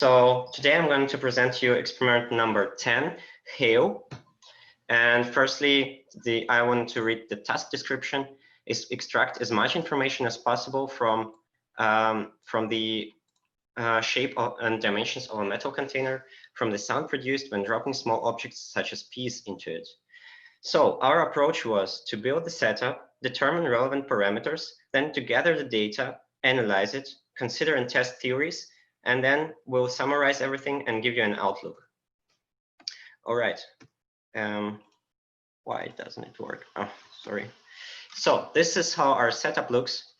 So today I'm going to present to you experiment number 10, hail. And firstly, I want to read the task description. Is extract as much information as possible from the shape and dimensions of a metal container, from the sound produced when dropping small objects such as peas into it. So our approach was to build the setup, determine relevant parameters, then to gather the data, analyze it, consider and test theories, and then we'll summarize everything and give you an outlook. All right. Why doesn't it work? Oh, sorry. So this is how our setup looks.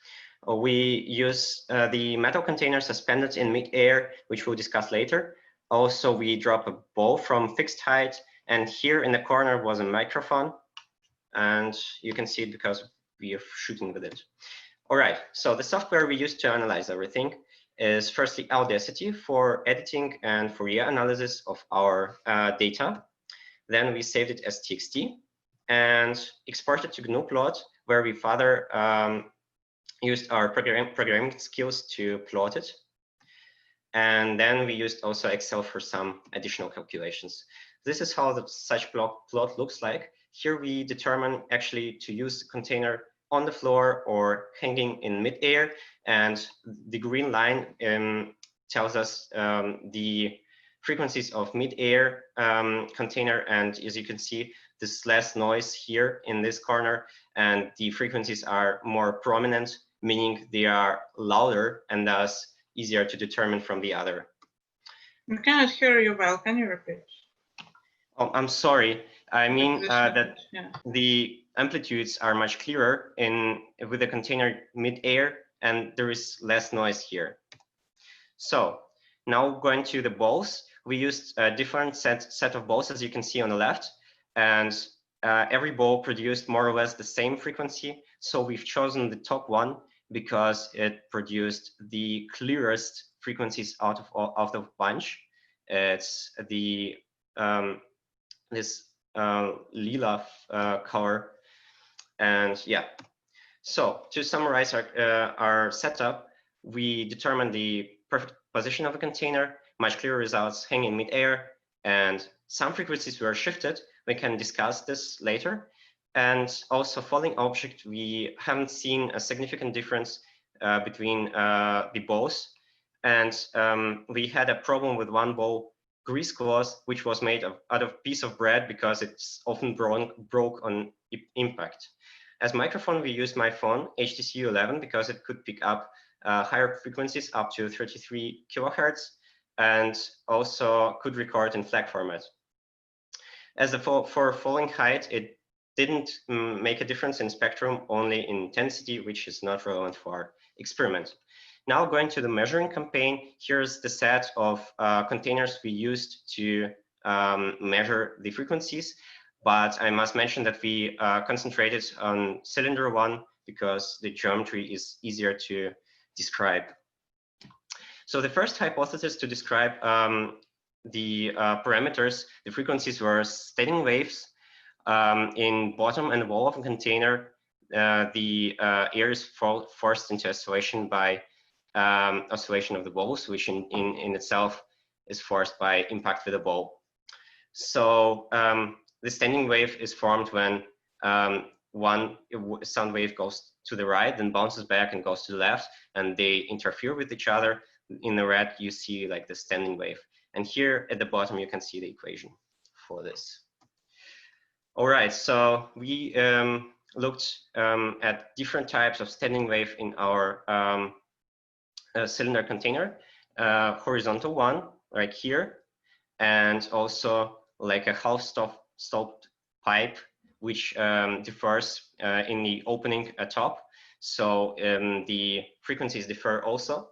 We use the metal container suspended in mid-air, which we'll discuss later. Also, we drop a ball from fixed height, and here in the corner was a microphone, and you can see it because we are shooting with it. All right, so the software we use to analyze everything is firstly Audacity for editing and Fourier analysis of our data. Then we saved it as TXT and exported to GNU-plot, where we further used our programming skills to plot it. And then we used also Excel for some additional calculations. This is how such plot looks like. Here we determine actually to use the container on the floor or hanging in mid-air, and the green line tells us the frequencies of mid-air container, and as you can see, there's less noise here in this corner, and the frequencies are more prominent, meaning they are louder and thus easier to determine from the other. I cannot hear you well. Can you repeat? Oh, I'm sorry. I mean that the amplitudes are much clearer with the container mid-air, and there is less noise here. So now going to the balls, we used a different set of balls, as you can see on the left, and every ball produced more or less the same frequency. So we've chosen the top one because it produced the clearest frequencies out of the bunch. It's the this lila color. And yeah, so to summarize our setup, we determined the perfect position of a container, much clearer results hanging mid-air, and some frequencies were shifted. We can discuss this later. And also falling object, we haven't seen a significant difference between the balls. And we had a problem with one ball, grease cloth, which was made out of piece of bread because it's often broke on impact. As microphone, we used my phone, HTC U11, because it could pick up higher frequencies up to 33 kilohertz, and also could record in FLAC format. As for falling height, it didn't make a difference in spectrum, only in intensity, which is not relevant for our experiment. Now going to the measuring campaign, here's the set of containers we used to measure the frequencies. But I must mention that we concentrated on cylinder one because the geometry is easier to describe. So the first hypothesis to describe the parameters, the frequencies were standing waves. In bottom and wall of a container, the air is forced into oscillation by oscillation of the balls, which in itself is forced by impact with the ball. So the standing wave is formed when one sound wave goes to the right, then bounces back and goes to the left, and they interfere with each other. In the red, you see like the standing wave. And here at the bottom, you can see the equation for this. All right, so we looked at different types of standing wave in our cylinder container, horizontal one, right here, and also like a half-stopped pipe, which differs in the opening at top. So the frequencies differ also.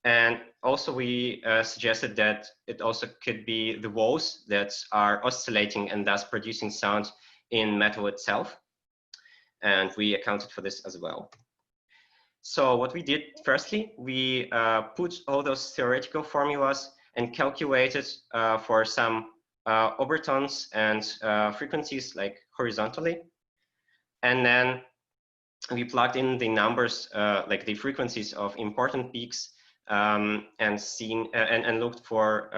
And also we suggested that it also could be the walls that are oscillating and thus producing sound in metal itself. And we accounted for this as well. So what we did, firstly, we put all those theoretical formulas and calculated for some overtones and frequencies like horizontally. And then we plugged in the numbers, like the frequencies of important peaks and seen and looked for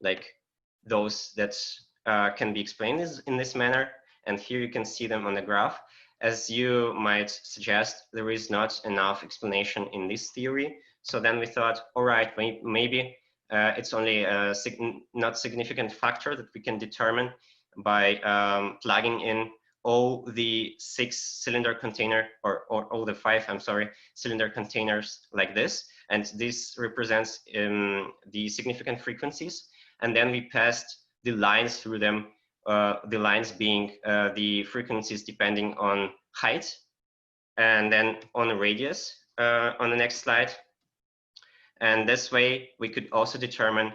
like those that can be explained in this manner. And here you can see them on the graph. As you might suggest, there is not enough explanation in this theory. So then we thought, all right, maybe it's only a not significant factor that we can determine by plugging in all the 6 cylinder container or all the 5, I'm sorry, cylinder containers like this. And this represents the significant frequencies. And then we passed the lines through them, the lines being the frequencies depending on height and then on radius on the next slide. And this way we could also determine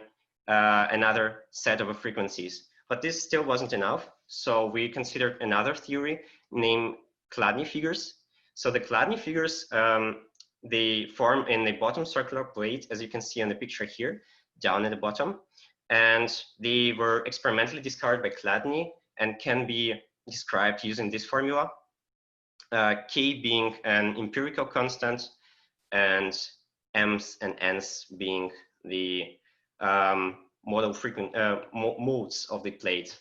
another set of frequencies. But this still wasn't enough. So we considered another theory named Chladni figures. So the Chladni figures, they form in the bottom circular plate, as you can see on the picture here, down at the bottom. And they were experimentally discovered by Chladni and can be described using this formula, K being an empirical constant and M's and N's being the model modes of the plate.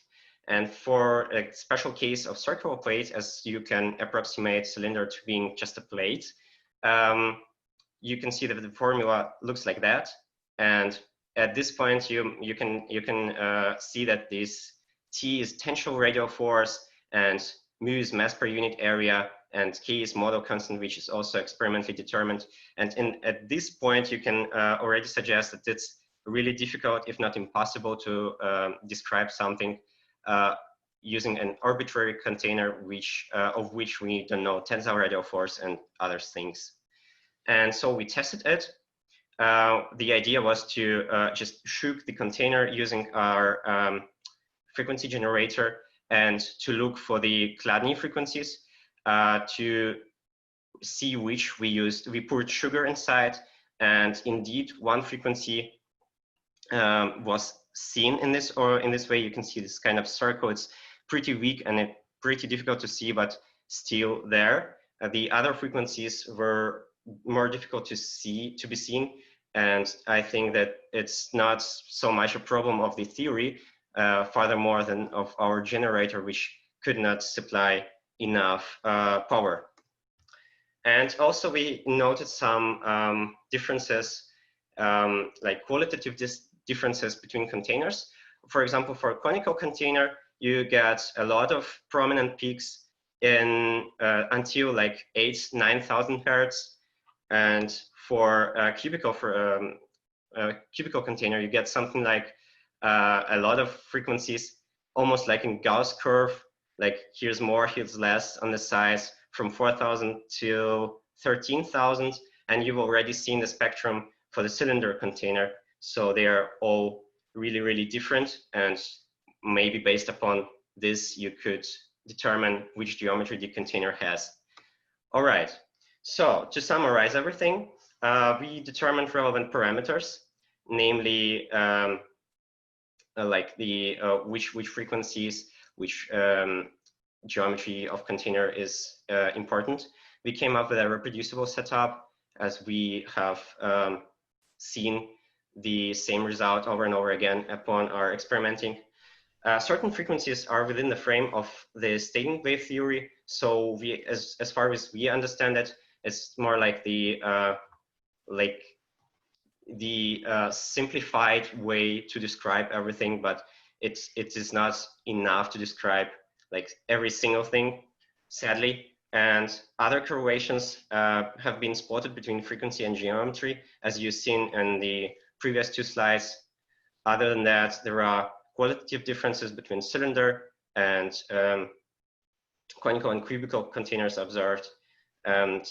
And for a special case of circular plate, as you can approximate cylinder to being just a plate, you can see that the formula looks like that. And at this point, you can see that this T is tensile radial force and mu is mass per unit area, and K is model constant, which is also experimentally determined. And at this point, you can already suggest that it's really difficult, if not impossible, to describe something using an arbitrary container, of which we don't know tensile radial force and other things. And so we tested it. The idea was to just shook the container using our frequency generator and to look for the Chladni frequencies, to see which we used. We poured sugar inside, and indeed one frequency was seen in this, or in this way. You can see this kind of circle. It's pretty weak and pretty difficult to see, but still there. The other frequencies were more difficult to be seen. And I think that it's not so much a problem of the theory, furthermore than of our generator, which could not supply enough power. And also we noted some differences, like qualitative differences between containers. For example, for a conical container, you get a lot of prominent peaks in until like 9,000 hertz. And for a cubical container, you get something like a lot of frequencies, almost like in Gauss curve, like here's more, here's less on the size, from 4,000 to 13,000. And you've already seen the spectrum for the cylinder container. So they are all really, really different. And maybe based upon this, you could determine which geometry the container has. All right. So to summarize everything, we determined relevant parameters, namely like the which frequencies, which geometry of container is important. We came up with a reproducible setup, as we have seen the same result over and over again upon our experimenting. Certain frequencies are within the frame of the staging wave theory. So we, as far as we understand it, it's more like the simplified way to describe everything, but it is not enough to describe like every single thing, sadly. And other correlations have been spotted between frequency and geometry, as you've seen in the previous 2 slides. Other than that, there are qualitative differences between cylinder and conical and cubical containers observed. And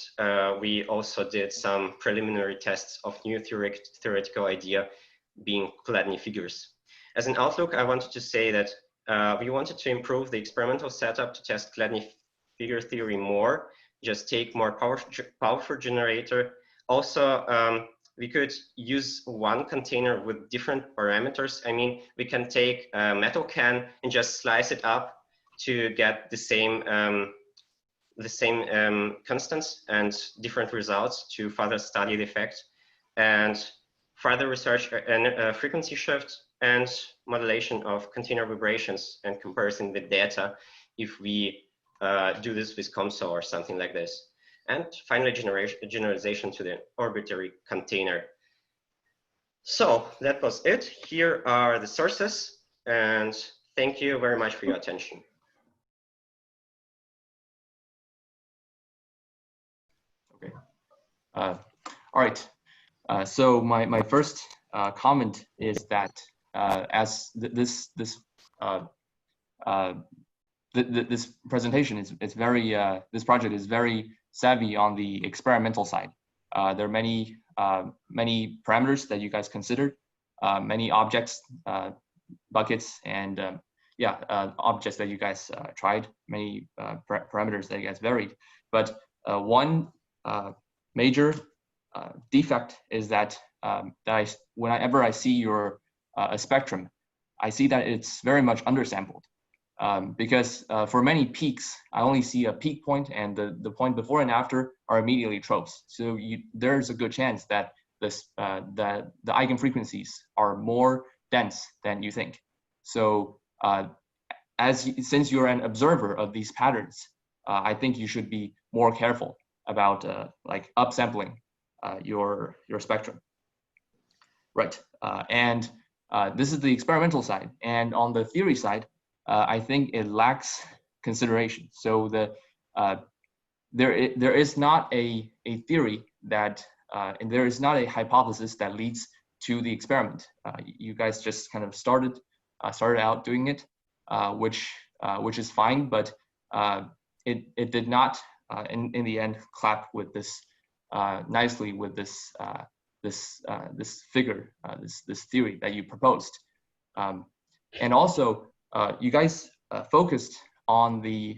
we also did some preliminary tests of new theoretical idea being Chladni figures. As an outlook, I wanted to say that we wanted to improve the experimental setup to test Chladni figure theory more, just take more powerful generator. Also, we could use one container with different parameters. I mean, we can take a metal can and just slice it up to get the same constants and different results to further study the effect. and further research and frequency shift and modulation of container vibrations and comparison with data if we do this with COMSOL or something like this. And finally, generalization to the orbitary container. So that was it. Here are the sources, and thank you very much for your attention. Okay. All right. So my first comment is that as this presentation is very this project is very savvy on the experimental side. There are many parameters that you guys considered, many objects, buckets, and objects that you guys tried, many parameters that you guys varied. But one major defect is that whenever I see your a spectrum, I see that it's very much undersampled. Because for many peaks, I only see a peak point, and the point before and after are immediately tropes. So there's a good chance that the eigenfrequencies are more dense than you think. So since you're an observer of these patterns, I think you should be more careful about like upsampling your spectrum. Right, and this is the experimental side, and on the theory side, I think it lacks consideration. So there is not a theory that, and there is not a hypothesis that leads to the experiment. You guys just kind of started out doing it, which is fine, but it did not in the end clap with this nicely with this this figure, this theory that you proposed, and also. You guys focused on the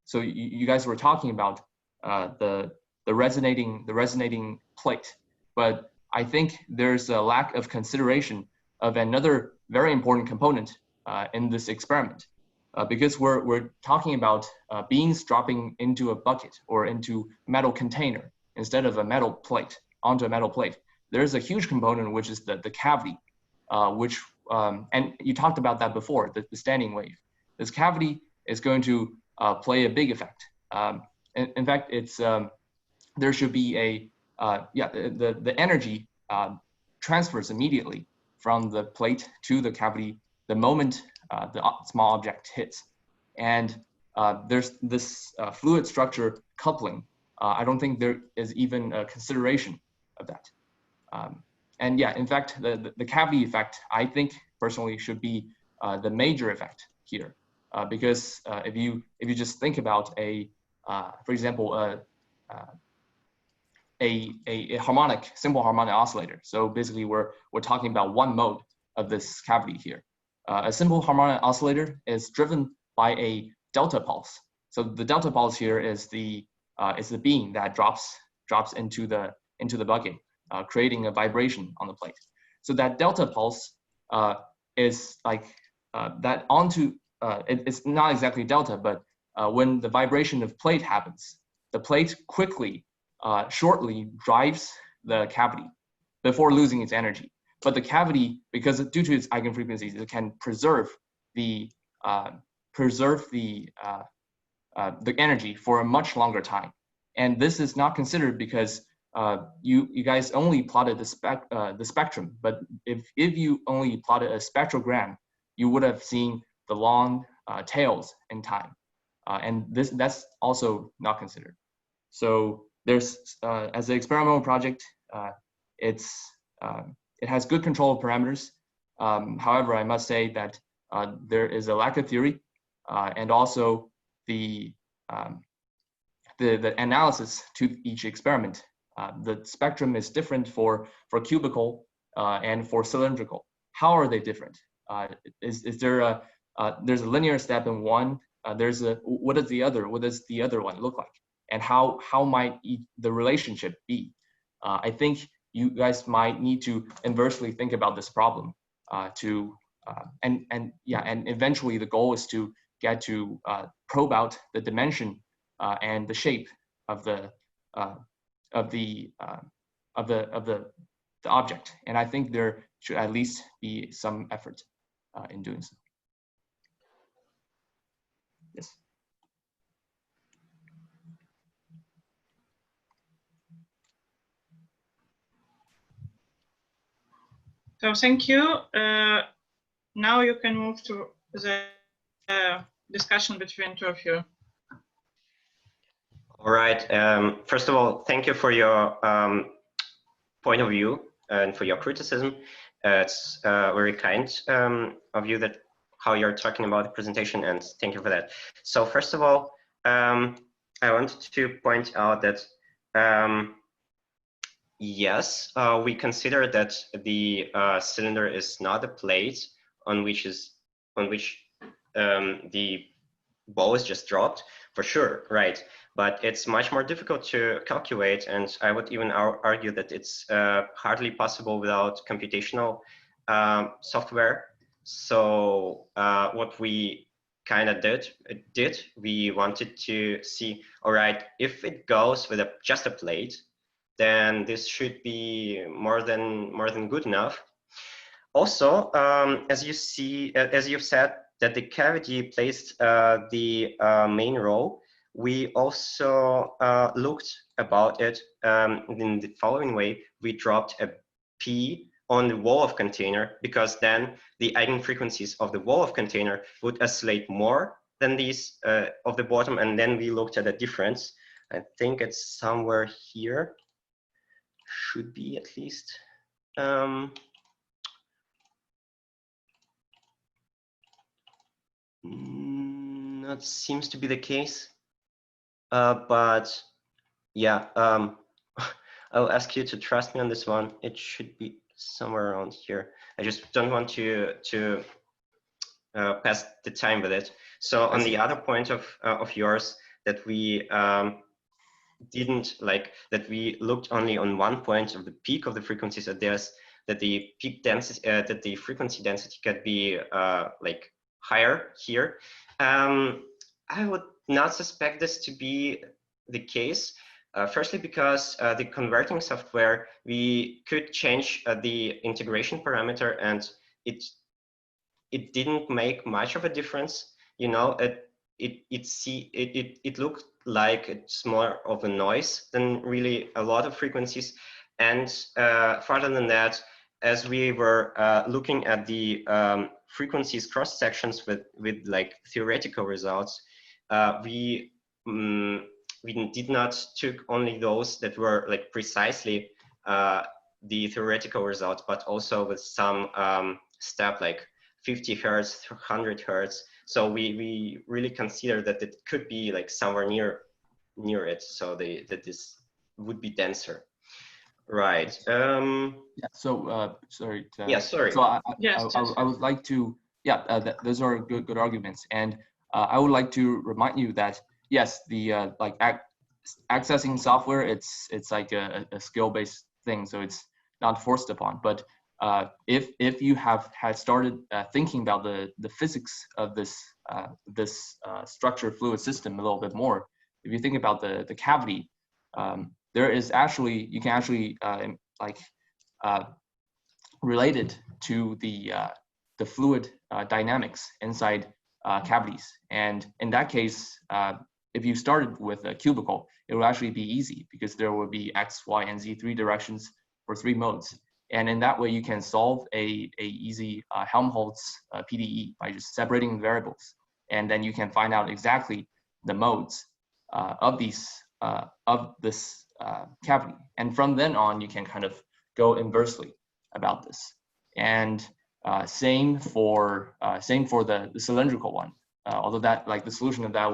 so you guys were talking about the resonating plate, but I think there's a lack of consideration of another very important component in this experiment, because we're talking about beans dropping into a bucket or into a metal container instead of a metal plate onto a metal plate. There's a huge component, which is the cavity, which and you talked about that before, the standing wave. This cavity is going to play a big effect. In fact, it's there should be a the energy transfers immediately from the plate to the cavity the moment the small object hits, and there's this fluid structure coupling. I don't think there is even a consideration of that. And yeah, in fact, the cavity effect, I think personally, should be the major effect here, because if you just think about for example, a simple harmonic oscillator. So basically, we're talking about one mode of this cavity here. A simple harmonic oscillator is driven by a delta pulse. So the delta pulse here is the beam that drops into the bucket, creating a vibration on the plate. So that delta pulse is like that onto, it's not exactly delta, but when the vibration of plate happens, the plate quickly, shortly drives the cavity before losing its energy. But the cavity, because due to its eigenfrequencies, it can preserve the energy for a much longer time. And this is not considered because you guys only plotted the spectrum, but if you only plotted a spectrogram, you would have seen the long tails in time, and that's also not considered. So there's as an experimental project, it has good control of parameters. However, I must say that there is a lack of theory, and also the analysis to each experiment. The spectrum is different for cubical and for cylindrical. How are they different? Is there there's a linear step in one? What does the other one look like? And how might the relationship be? I think you guys might need to inversely think about this problem and eventually the goal is to get to probe out the dimension and the shape of the the object, and I think there should at least be some effort in doing so. Yes. So thank you. Now you can move to the discussion between two of you. All right. First of all, thank you for your point of view and for your criticism. It's very kind of you that how you're talking about the presentation, and thank you for that. So first of all, I wanted to point out that yes, we consider that the cylinder is not a plate on which the ball is just dropped, for sure, right? But it's much more difficult to calculate, and I would even argue that it's hardly possible without computational software. So what we kind of did, we wanted to see, all right, if it goes with just a plate, then this should be more than good enough. Also, as you see, as you've said, that the cavity plays the main role. We also looked about it in the following way. We dropped a P on the wall of container, because then the eigenfrequencies of the wall of container would oscillate more than these of the bottom, and then we looked at the difference. I think it's somewhere here. Should be at least. That seems to be the case, but yeah, I'll ask you to trust me on this one. It should be somewhere around here. I just don't want to pass the time with it. So on the other point of yours, that we didn't like, that we looked only on one point of the peak of the frequency, so there's that the peak density, that the frequency density could be like higher here. I would not suspect this to be the case. Firstly, because the converting software, we could change the integration parameter, and it didn't make much of a difference. You know, it looked like it's more of a noise than really a lot of frequencies. And further than that, as we were looking at the frequencies cross sections with like theoretical results, we did not took only those that were like precisely the theoretical results, but also with some step like 50 hertz, 100 hertz. So we really consider that it could be like somewhere near it, so that this would be denser. Right. Yeah. So sorry. Yeah. Sorry. So I would like to. Yeah. Those are good arguments, and I would like to remind you that yes, the like accessing software, it's like a skill-based thing, so it's not forced upon. But if you had started thinking about the physics of this structured fluid system a little bit more, if you think about the cavity, there is actually, you can actually relate it to the fluid dynamics inside cavities. And in that case, if you started with a cubicle, it will actually be easy, because there will be X, Y, and Z 3 directions for 3 modes. And in that way, you can solve a easy Helmholtz PDE by just separating variables. And then you can find out exactly the modes of this cavity. And from then on, you can kind of go inversely about this. And same for the cylindrical one. Although that, like, the solution of that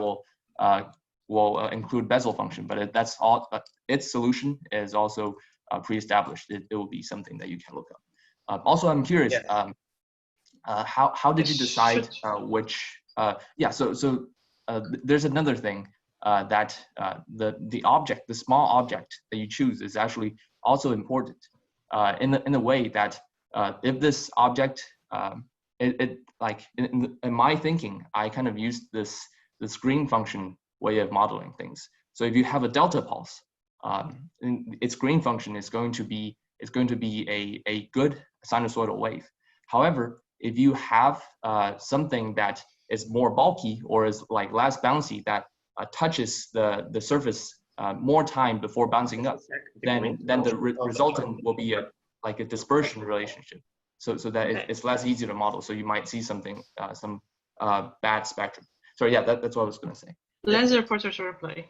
will include Bessel function, but that's all. Its solution is also pre-established. It will be something that you can look up. Also, I'm curious, yeah. How did you decide which? Yeah. So there's another thing that the object, the small object that you choose, is actually also important in the way that if this object, like in my thinking, I kind of used this green function way of modeling things. So if you have a delta pulse, and its green function is going to be a good sinusoidal wave. However, if you have something that is more bulky or is like less bouncy, that touches the surface more time before bouncing up, then the resultant will be like a dispersion relationship. So that it's less easy to model. So you might see something, some bad spectrum. So yeah, that's what I was going to say. Less reporter to replay.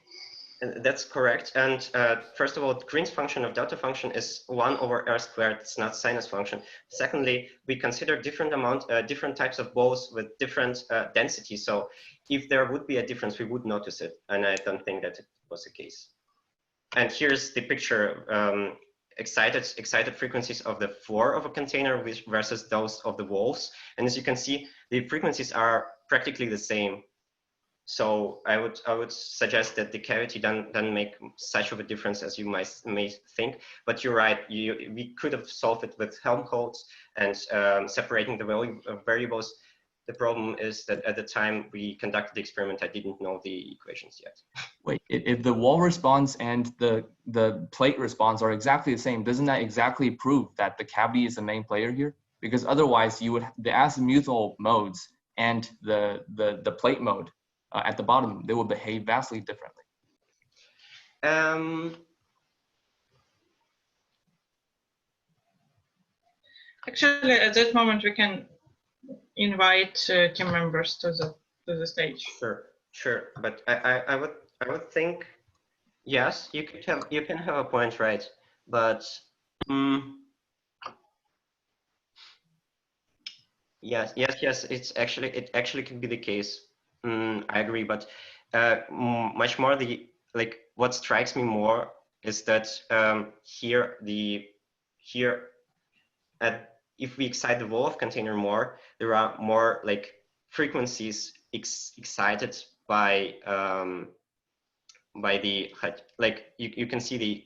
That's correct. And first of all, Green's function of delta function is 1/r². It's not sinus function. Secondly, we consider different types of balls with different densities. So if there would be a difference, we would notice it. And I don't think that it was the case. And here's the picture, excited frequencies of the floor of a container versus those of the walls. And as you can see, the frequencies are practically the same. So I would suggest that the cavity doesn't make such of a difference as you may think. But you're right. We could have solved it with Helmholtz and separating the variables. The problem is that at the time we conducted the experiment, I didn't know the equations yet. Wait, if the wall response and the plate response are exactly the same, doesn't that exactly prove that the cavity is the main player here? Because otherwise, you would the azimuthal modes and the plate mode at the bottom, they will behave vastly differently. Actually, at that moment, we can invite team members to the stage. Sure. But I would think, yes, you can have a point, right? But yes. It actually could be the case. I agree, but much more what strikes me more is that if we excite the wall of container more, there are more like frequencies excited by the you can see the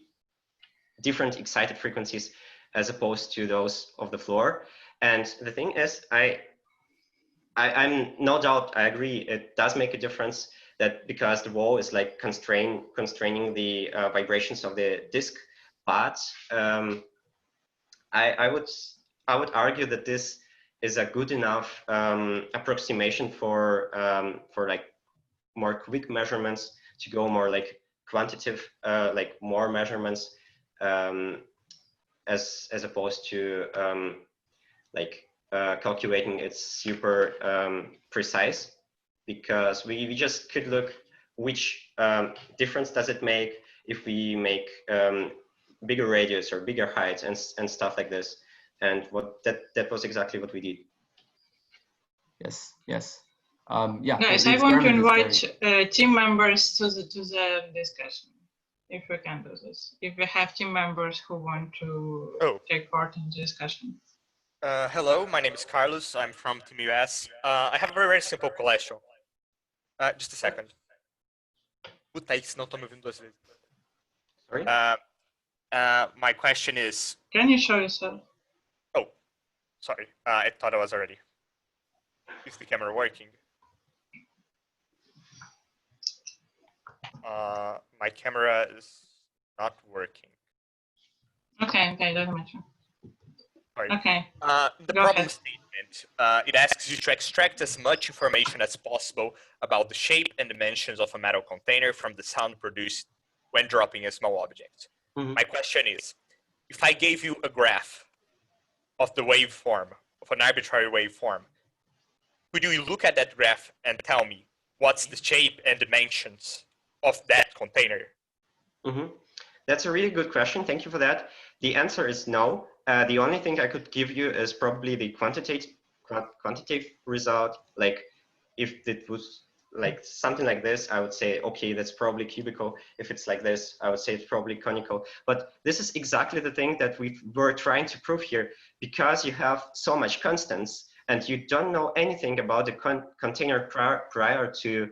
different excited frequencies as opposed to those of the floor. And the thing is, I'm no doubt, I agree, it does make a difference that because the wall is like constraining the vibrations of the disk, but I would argue that this is a good enough approximation for like more quick measurements to go more like quantitative, like more measurements as opposed to calculating it's super precise, because we just could look which difference does it make if we make bigger radius or bigger heights and stuff like this. And that was exactly what we did. Yes. Yeah. Guys, I want to invite team members to the discussion, if we can do this. If we have team members who want to take part in the discussion. Hello, my name is Carlos. I'm from Team US. I have a very simple question. Just a second. Puta, isso não tô me ouvindo duas vezes. Sorry? My question is... Can you show yourself? Oh, sorry. I thought I was already. Is the camera working? My camera is not working. Okay, doesn't matter. Sorry. Okay. The problem statement, it asks you to extract as much information as possible about the shape and dimensions of a metal container from the sound produced when dropping a small object. Mm-hmm. My question is, if I gave you a graph of the waveform, of an arbitrary waveform, could you look at that graph and tell me what's the shape and dimensions of that container? Mm-hmm. That's a really good question. Thank you for that. The answer is no. The only thing I could give you is probably the quantitative result. Like if it was like something like this, I would say, okay, that's probably cubical. If it's like this, I would say it's probably conical. But this is exactly the thing that we were trying to prove here, because you have so much constants and you don't know anything about the container prior to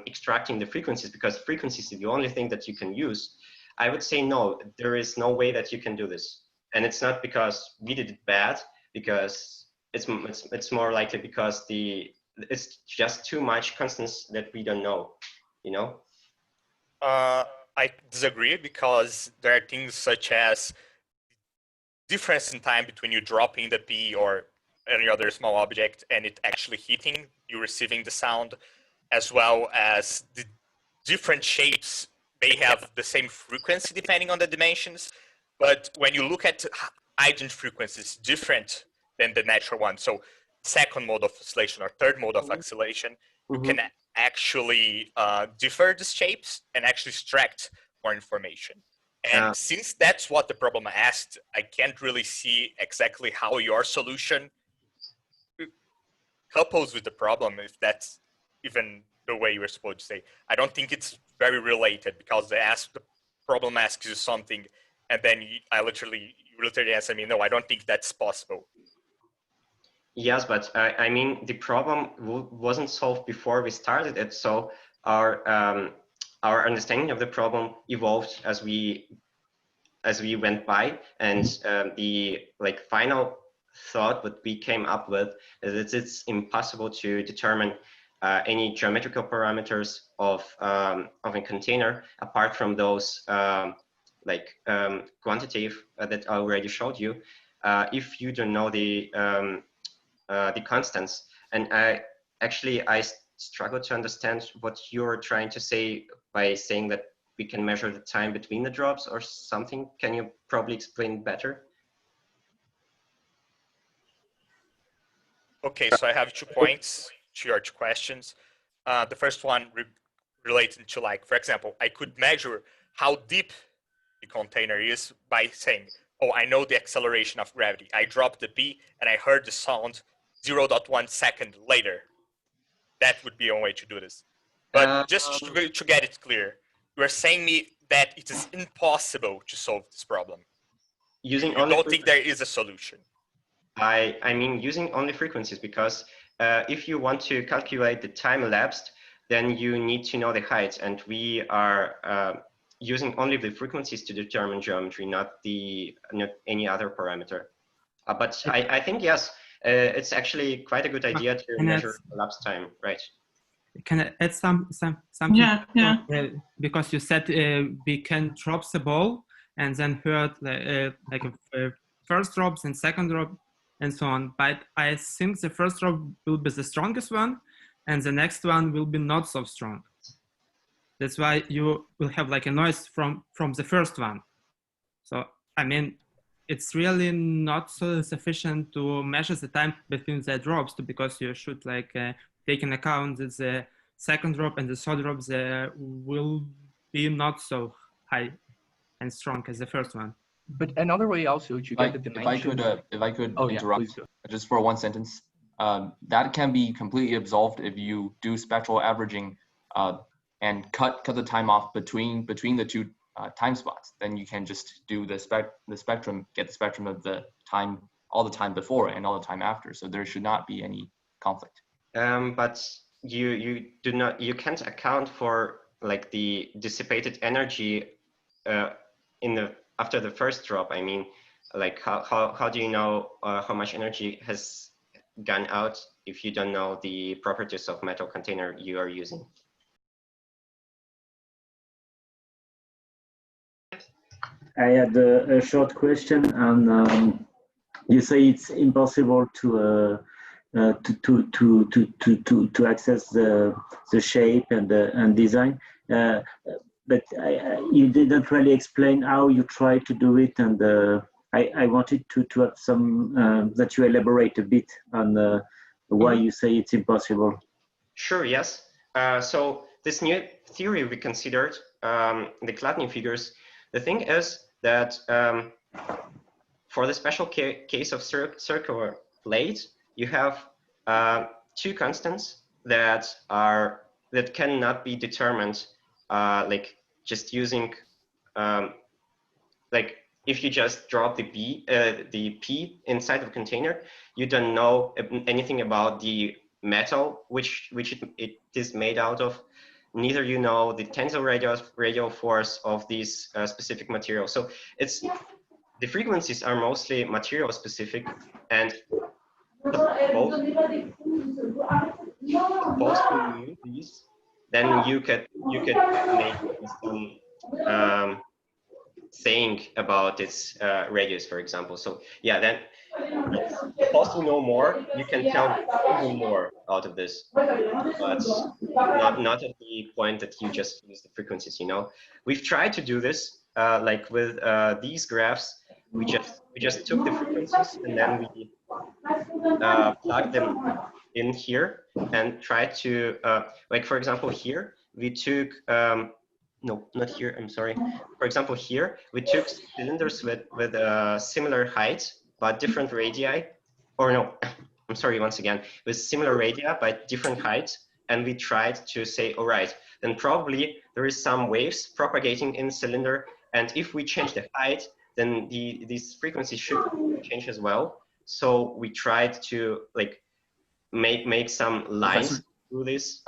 extracting the frequencies, because frequencies is the only thing that you can use. I would say no, there is no way that you can do this. And it's not because we did it bad, because it's more likely because it's just too much constants that we don't know, you know? I disagree, because there are things such as difference in time between you dropping the P or any other small object and it actually hitting, you receiving the sound, as well as the different shapes may have the same frequency depending on the dimensions. But when you look at eigen frequencies different than the natural one, so second mode of oscillation or third mode of oscillation, you can actually differ the shapes and actually extract more information. And since that's what the problem asked, I can't really see exactly how your solution couples with the problem, if that's even the way you were supposed to say. I don't think it's very related, because the problem asks you something, and then you literally answer me, no, I don't think that's possible. Yes, but I mean, the problem wasn't solved before we started it, so our understanding of the problem evolved as we went by, and the final thought that we came up with is that it's impossible to determine any geometrical parameters of a container apart from those quantitative that I already showed you, if you don't know the constants. And I struggle to understand what you're trying to say by saying that we can measure the time between the drops or something. Can you probably explain better? Okay, so I have 2 points to your 2 questions. The first one relating to, for example, I could measure how deep the container is by saying, oh, I know the acceleration of gravity. I dropped the P and I heard the sound 0.1 second later. That would be one way to do this. But just to get it clear, you are saying me that it is impossible to solve this problem. You don't think there is a solution? I mean, using only frequencies, because if you want to calculate the time elapsed, then you need to know the height, and we are using only the frequencies to determine geometry, not any other parameter. But I think, yes, it's actually quite a good idea to measure elapsed time, right? Can I add something? Yeah. Because you said we can drop the ball and then heard first drops and second drop and so on. But I think the first drop will be the strongest one, and the next one will be not so strong. That's why you will have a noise from the first one. So I mean, it's really not so sufficient to measure the time between the drops, because you should take into account that the second drop and the third drop will be not so high and strong as the first one. But another way also to get the dimensions. If I could interrupt just for one sentence, that can be completely absolved if you do spectral averaging and cut the time off between the 2 time spots. Then you can just do the spectrum, get the spectrum of the time, all the time before and all the time after. So there should not be any conflict. But you can't account for the dissipated energy after the first drop. I mean, how do you know how much energy has gone out if you don't know the properties of metal container you are using? I had a short question, and you say it's impossible to access the shape and design, but you didn't really explain how you try to do it, and I wanted to have some that you elaborate a bit on why you say it's impossible. Sure. Yes. So this new theory we considered, the Chladni figures. The thing is that for the special case of circular plate, you have 2 constants that cannot be determined just using if you just drop the P inside of a container, you don't know anything about the metal which it is made out of. Neither you know the tensile radial force of these specific materials. So the frequencies are mostly material specific, and supposed to use these, then you could make some saying about its radius, for example. So yeah, then suppose you know more, you can tell even more out of this, but not at the point that you just use the frequencies. You know, we've tried to do this, like with these graphs. We just took the frequencies and then we plugged them in here and tried to, like for example here we took no, not here, I'm sorry. For example, here we took cylinders with a similar height but different radii, or no, I'm sorry, once again, with similar radii but different height, and we tried to say, all right, then probably there is some waves propagating in cylinder, and if we change the height, then these frequencies should change as well. So we tried to like make some lines through this.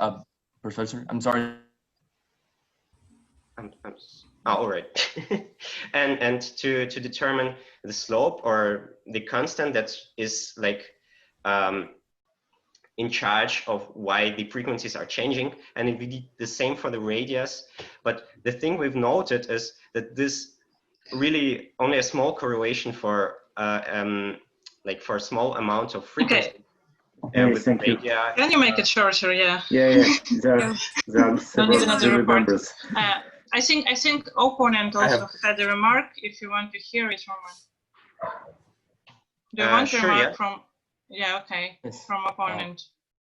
Professor, I'm sorry. All right. and to determine the slope or the constant that is like in charge of why the frequencies are changing, and we did the same for the radius. But the thing we've noted is that this really only a small correlation for like for a small amount of frequency. Okay. Yes, thank you. Can you make it shorter? Yeah. Yeah. There are several members. I think opponent also had a remark. If you want to hear it, Roman. Do you want to remark from? Yeah. Okay. Yes. From opponent.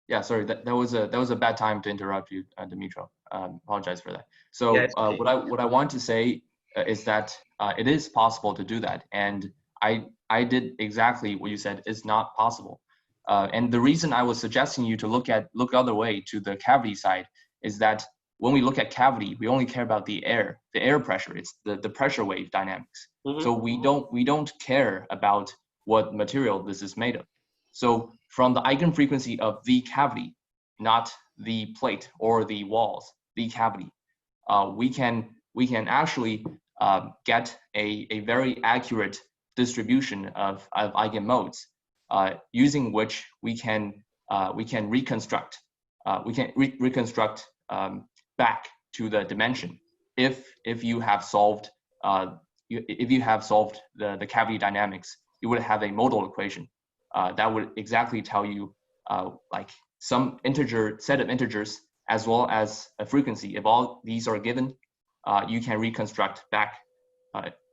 Yeah. Sorry. That was a bad time to interrupt you, Dimitro. Apologize for that. So yeah, okay. What I want to say is that it is possible to do that, and I did exactly what you said. It's not possible. And the reason I was suggesting you to look the other way to the cavity side is that when we look at cavity, we only care about the air pressure. It's the pressure wave dynamics. Mm-hmm. So we don't care about what material this is made of. So from the eigenfrequency of the cavity, not the plate or the walls, the cavity, we can actually get a very accurate distribution of eigenmodes. Using which we can reconstruct back to the dimension if you have solved the cavity dynamics. You would have a modal equation that would exactly tell you like some set of integers as well as a frequency. If all these are given, you can reconstruct back,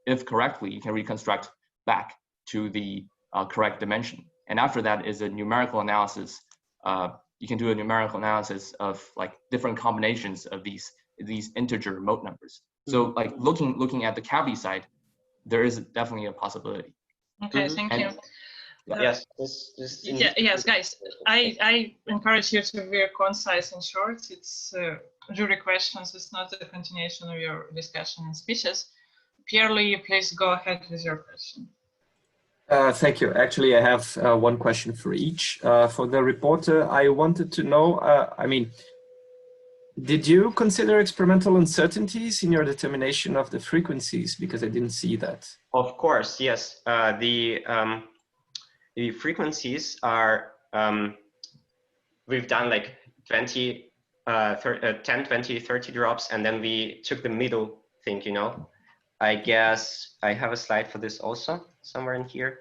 if correctly, you can reconstruct back to the correct dimension. And after that is a numerical analysis. You can do a numerical analysis of like different combinations of these integer mode numbers. So like looking at the cavity side, there is definitely a possibility. Okay, thank you. Yes. Yes, guys. I encourage you to be very concise and short. It's jury questions. It's not a continuation of your discussion and speeches. Pierre-Louis, please go ahead with your question. Thank you. Actually, I have one question for each. For the reporter, I wanted to know, I mean, did you consider experimental uncertainties in your determination of the frequencies? Because I didn't see that. Of course, yes. The frequencies are, we've done like 20, 10, 20, 30 drops, and then we took the middle thing, you know. I guess I have a slide for this also somewhere in here.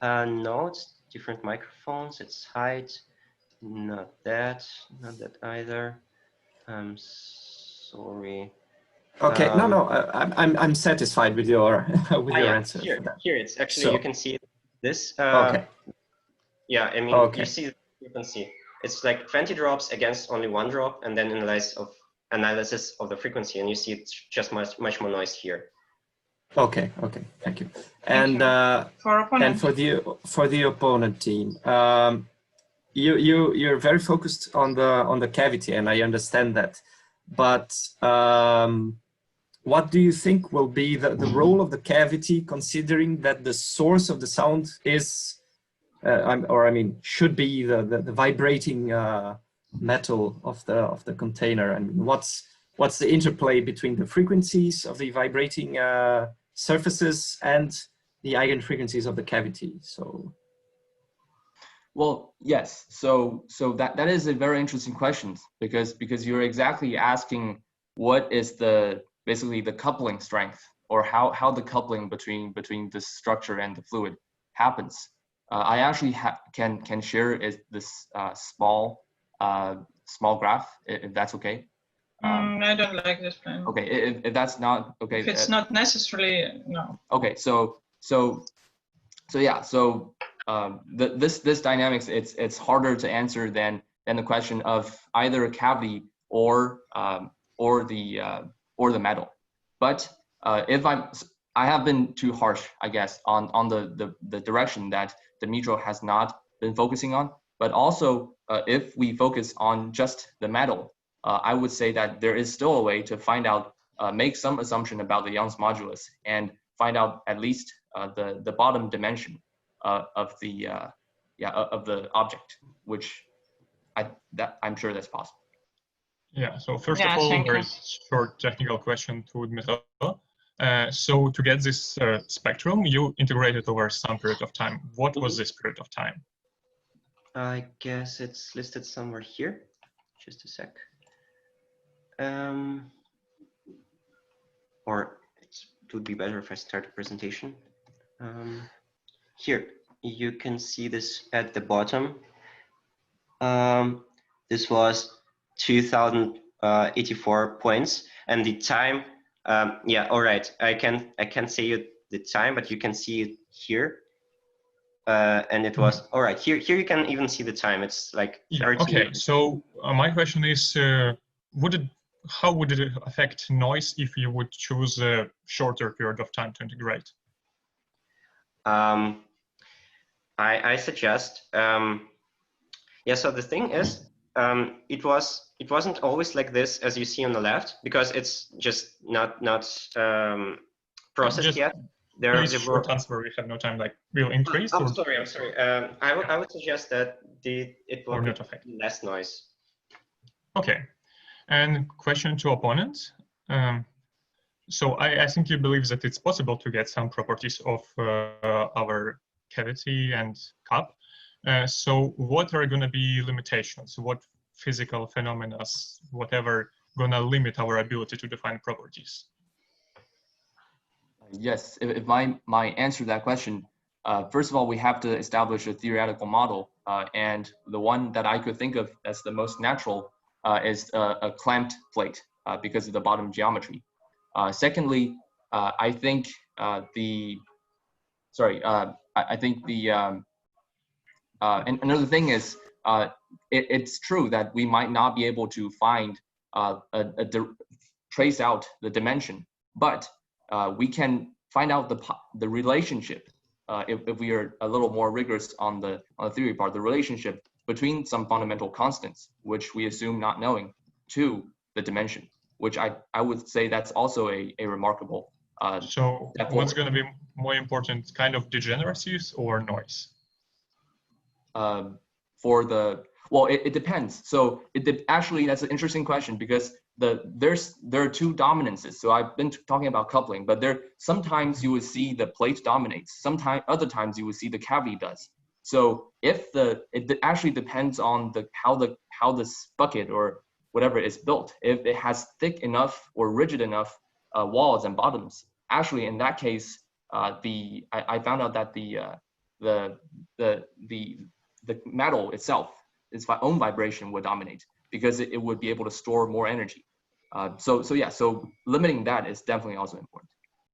No, it's different microphones. It's height, not that either. I'm sorry. Okay, no, I'm satisfied with your answer. Here it's actually, you can see this. Okay. Yeah, I mean, okay. You can see it's like 20 drops against only one drop, and then analysis of the frequency, and you see it's just much more noise here. Okay, thank you. And for the opponent team, you're very focused on the cavity, and I understand that. But what do you think will be the role of the cavity, considering that the source of the sound is, should be the vibrating metal of the container? And what's the interplay between the frequencies of the vibrating surfaces and the eigenfrequencies of the cavity? So, well, yes. So that is a very interesting question, because you're exactly asking what is the basically the coupling strength, or how the coupling between the structure and the fluid happens. I actually can share this small graph, if that's okay. I don't like this plan. Okay, if that's not okay. If it's not necessarily, no. Okay, so yeah, so this dynamics, it's harder to answer than the question of either a cavity or the metal. But if I have been too harsh, I guess, on the direction that Dmytro has not been focusing on. But also, if we focus on just the metal, I would say that there is still a way to find out, make some assumption about the Young's modulus and find out at least the bottom dimension of the object, which I'm sure that's possible. Yeah. So first of all, there is a short technical question to Dmytro. So to get this spectrum, you integrated over some period of time. What was this period of time? I guess it's listed somewhere here. Just a sec. Or it would be better if I start the presentation. Here, you can see this at the bottom. This was 2084 points, and the time. Yeah, all right. I can't say the time, but you can see it here. And it was all right. Here you can even see the time. It's like 30. Okay. So my question is, how would it affect noise if you would choose a shorter period of time to integrate? I suggest. Yeah. So the thing is, it wasn't always like this as you see on the left, because it's just not processed yet. Please short answer. We have no time. Like, will increase? I'm sorry. I would suggest that it will not affect less noise. Okay. And question to opponents. So I think you believe that it's possible to get some properties of our cavity and cup. So what are going to be limitations? What physical phenomena, whatever, going to limit our ability to define properties? Yes, if my answer to that question, first of all, we have to establish a theoretical model, and the one that I could think of as the most natural is a clamped plate because of the bottom geometry. Secondly, I think and another thing is, it's true that we might not be able to find trace out the dimension, but we can find out the relationship if we are a little more rigorous on the theory part, the relationship between some fundamental constants, which we assume not knowing, to the dimension, which I would say that's also a remarkable. So what's going to be more important, kind of degeneracies or noise? It depends. So actually, that's an interesting question, because there are two dominances. So I've been talking about coupling, but sometimes you would see the plate dominates. Other times you would see the cavity does. So it actually depends on how this bucket or whatever is built. If it has thick enough or rigid enough walls and bottoms, actually in that case, I found out that the metal itself, its own vibration would dominate, because it would be able to store more energy. So limiting that is definitely also important.